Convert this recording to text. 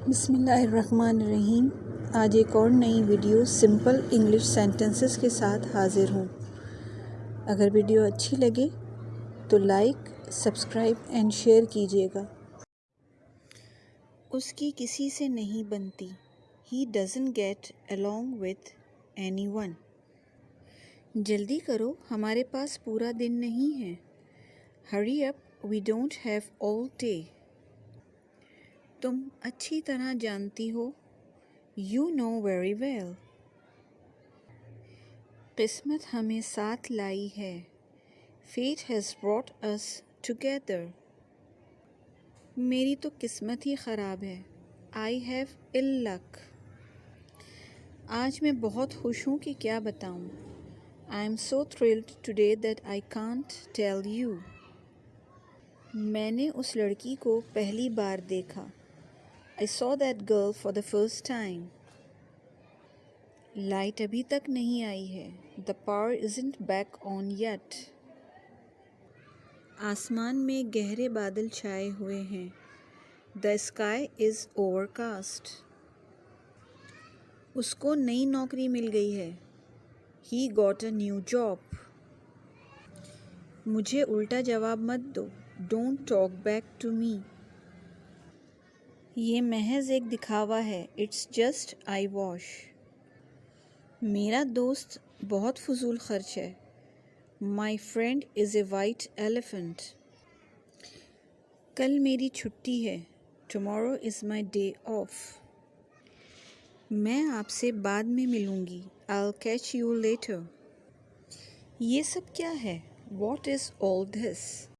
بسم اللہ الرحمن الرحیم۔ آج ایک اور نئی ویڈیو سمپل انگلش سینٹنسز کے ساتھ حاضر ہوں۔ اگر ویڈیو اچھی لگے تو لائک، سبسکرائب اینڈ شیئر کیجیے گا۔ اس کی کسی سے نہیں بنتی۔ He doesn't get along with anyone۔ جلدی کرو، ہمارے پاس پورا دن نہیں ہے۔ Hurry up, we don't have all day۔ تم اچھی طرح جانتی ہو۔ You know very well۔ قسمت ہمیں ساتھ لائی ہے۔ Fate has brought us together۔ میری تو قسمت ہی خراب ہے۔ I have ill luck۔ آج میں بہت خوش ہوں کہ کیا بتاؤں۔ I am so thrilled today that I can't tell you۔ میں نے اس لڑکی کو پہلی بار دیکھا۔ I saw that girl for the first time۔ Light ابھی تک نہیں آئی ہے۔ The power isn't back on yet۔ آسمان میں گہرے بادل چھائے ہوئے ہیں۔ The sky is overcast۔ اس کو نئی نوکری مل گئی ہے۔ He got a new job۔ مجھے الٹا جواب مت دو۔ Don't talk back to me۔ یہ محض ایک دکھاوا ہے۔ It's just eye wash۔ میرا دوست بہت فضول خرچ ہے۔ My friend is a white elephant۔ کل میری چھٹی ہے۔ Tomorrow is my day off۔ میں آپ سے بعد میں ملوں گی۔ I'll catch you later۔ یہ سب کیا ہے؟ What is all this؟